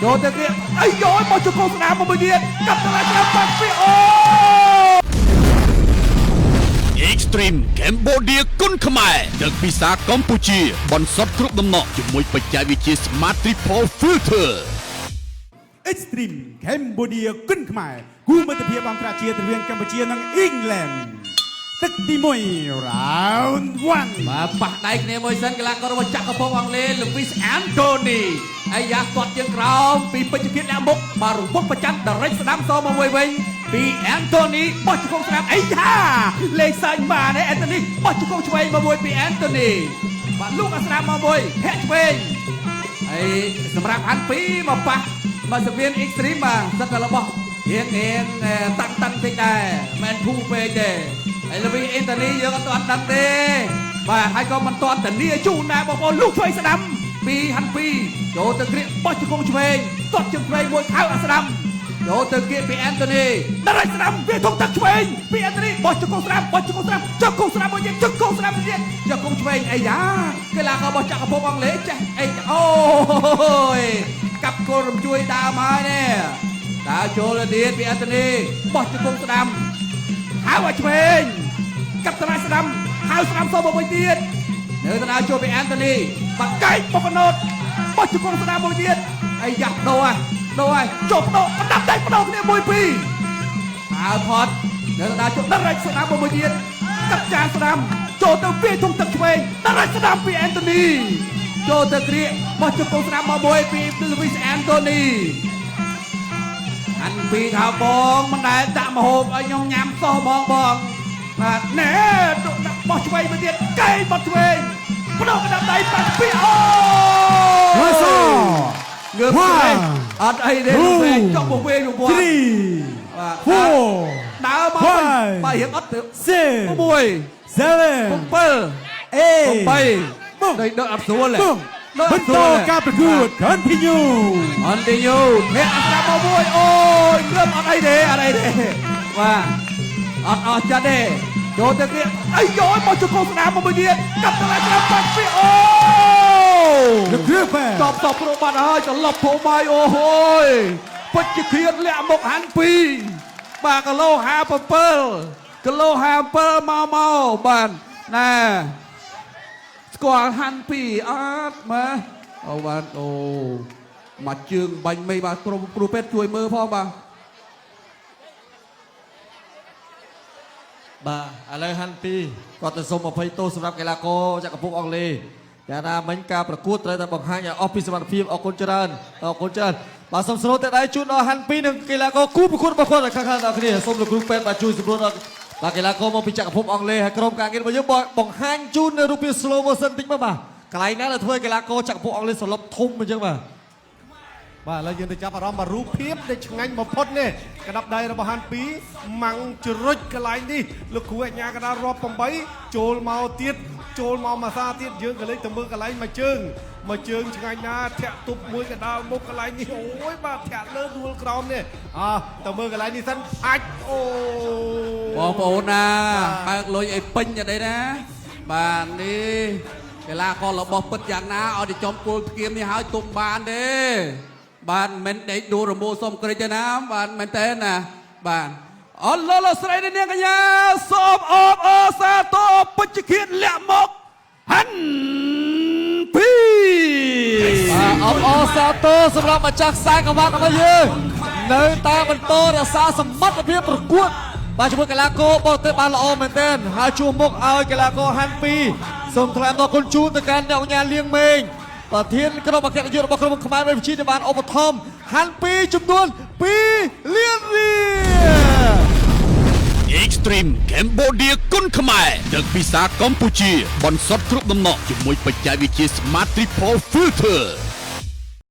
Vô tới kia, ấy dối một chục con đá một mươi điện, cặp lại cho bắn phi ô. Extreme Cambodia គុនខ្មែរដឹកពីសាកម្ពុជាបន្សុទ្ធគ្រប់ដំណក់ជាមួយបច្ចេកវិទ្យា Smart Triple Filter Extreme Cambodia គុនខ្មែរគូមិត្តភាពអន្តរជាតិរវាងកម្ពុជានិងអ៊ីងឡែនទឹកទី1 Round 1 បាទប៉ះដៃគ្នាមួយសិនកីឡាកររបស់ចក្រភពអង់គ្លេស Lewis Anthony ហើយយ៉ាគាត់ជើងក្រោមពីពេជ្ជឃាតអ្នកមុខបាទរំពុកប្រច័ណ្ឌដរិចស្ដាំសមកមួយវិញពី Anthony បោះជង្គង់ស្ដាំអីយ៉ាលេងសាច់បានឯ Anthony បោះជង្គង់ឆ្វេងមកមួយពី Anthony បាទលោកអាស្ដាំមកមួយហែកឆ្វេងហើយសម្រាប់អានពីមកប៉ះមកសវៀន Extreme បាទសិតតែរបស់រៀងតាំងតិចដែរមិនធូរពេកទេហើយ Lewis Anthony យើងអត់ទាន់ដឹងទេបាទហើយក៏មិនទាន់ធានាជូនដែរបងប្អូនលោកឆ្វេងស្ដាំពីហាន់ពីចូលទៅគ្រាកបោះជង្គង់ឆ្វេងទាត់ជើងឆ្វេងមួយខៅអាស្ដាំចូលទៅគៀកពី Anthony ដល់ស្ដាំវាធំទឹកឆ្វេងពី Anthony បោះជង្គង់ស្ដាំបោះជង្គង់ស្ដាំជង្គង់ស្ដាំមួយទៀតជង្គង់ស្ដាំមួយទៀតជង្គង់ឆ្វេងអីយ៉ាកីឡាកររបស់ចក្រភពអង់គ្លេសចេះអីអូយកាប់គល់រំជួយដើមហើយនេះដើរចូលទៅទៀតពី Anthony បោះជង្គង់ស្ដាំហៅឲ្យឆ្វេងកាប់ត្រៃស្ដាំហៅស្ដាំសោមួយទៀតនៅទៅដើរចូលពី Anthony បាក់កែកបុកកណូតបោះជង្គង់ស្ដាំមួយទៀតអីយ៉ាដូរហើយចុះដោបណ្ដាប់ដៃបដោគ្នា1 2ហៅផតនៅទៅដើរចូលដល់រ៉េចស្ដាំមួយទៀតកាប់ចានស្ដាំចូលទៅវាធំទឹកឆ្វេងដល់រ៉េចស្ដាំពី Anthony ចូលទៅគ្រាកបោះជង្គង់ស្ដាំមកមួយពី Lewis Anthonyអានពីថាបងមិនដែលដាក់មហូបឲ្យខ្ញុំញ៉ាំសោះបងបាទណែបោះឆ្វេងមួយទៀតកែបោះឆ្វេងបដោកណ្ដាប់ដៃបាត់ពីអូងើបអត់អីទេវិញចុះមកវិញរង្វាន់ដើរមកបាយរៀងអត់ទៅ6 7 8ដល់អត់ស្រួលបន្តការប្រកួត Continue អ្នកអត់ស្ដាប់មកមួយអូយគ្រឿងអត់អីទេបាទអត់អស់ចិត្តទេចូលទៅគេអីយោមកជង្គង់ស្ដាំមួយទៀតកាប់ទៅឡើងបាត់ពីអូតបប្រូបាត់ហើយត្រឡប់ភូមិហើយអូហូយពេជ្ជឃាតលាក់មុខហាន់ពីបាទគីឡូ57មកបាទណែស្គាល់ហាន់ពីអត់មើលអូបាទអូមកជើងបាញ់មីបាទក្រុមគ្រូពេទ្យជួយមើលផងបាទឥឡូវហាន់ពីគាត់ទៅសុំ20ទោសសម្រាប់កីឡាករចក្រភពអង់គ្លេសយ៉ាងណាមិញការប្រកួតត្រូវតែបង្ហាញឲ្យអស់ពីសមត្ថភាពអរគុណច្រើនបាទសូមស្នូតតែដៃជូនដល់ហាន់ពីនិងកីឡាករគូប្រកួតរបស់គាត់ខាងដល់គ្នាសូមលោកគ្រូពេទ្យបាទជួយសម្រួលដល់បាទកីឡាករមកពីចក្រភពអង់គ្លេសហើយក្រុមការងាររបស់យើងបង្ហាញជូននៅរូបភាព slow motion តិចមកបាទកន្លែងណាដែលធ្វើកីឡាករចក្រភពអង់គ្លេសសន្លប់ធំអញ្ចឹងបាទឥឡូវយើងទៅចាប់អារម្មណ៍បាទរូបភាពដែលឆ្ងាញ់បំផុតនេះកណ្ដាប់ដៃរបស់ហាន់ពីម៉ាំងជ្រុចកន្លែងនេះលោកគ្រូអញ្ញាកណ្ដាលរាប់8ចូលមកទៀតចូលមកមួយសាទៀតយើងក៏លេចទៅមើលកន្លែងមួយជើងឆ្ងាញ់ណាធាក់ទប់មួយកណ្ដាលមុខកន្លែងនេះអូយបាទធាក់លើដួលក្រោមនេះទៅមើលកន្លែងនេះសិនអាចអូបងប្អូនណាបើកលុយឲ្យពេញអត់ទេណាបាទនេះកីឡាកររបស់ពិតយ៉ាងណាឲ្យទៅចំគោលផ្គៀមនេះហើយទុំបានទេបាទមិនដេកដួលរមូលសុំក្រិចទេណាបាទមែនតើណាបាទអរលោកស្រីនាងកញ្ញាសូមអបអរសាទរពេជ្ជឃាតលាក់មកហាន់ពីបាទអបអរសាទរសម្រាប់ម្ចាស់ខ្សែក្រវ៉ាត់របស់យើងនៅតែបន្តរក្សាសមត្ថភាពប្រកួតបាទជាមួយកីឡាករបរទេសបានល្អមែនទែនហើយជួសមុខឲ្យកីឡាករហាន់ពីសូមថ្លែងអំណរគុណជូនទៅកាន់អ្នកញ៉ាលៀងមេងប្រធានក្រុមអគ្គនាយករបស់ក្រុមខ្មែរវិទ្យាដែលបានឧបត្ថម្ភហាន់ពីចំនួន2លានរៀល Extreme Cambodia គុនខ្មែរដឹកពីសាកម្ពុជាបន្សុទ្ធគ្រប់ដំណក់ជាមួយបច្ចេកវិទ្យា Smart Triple Filter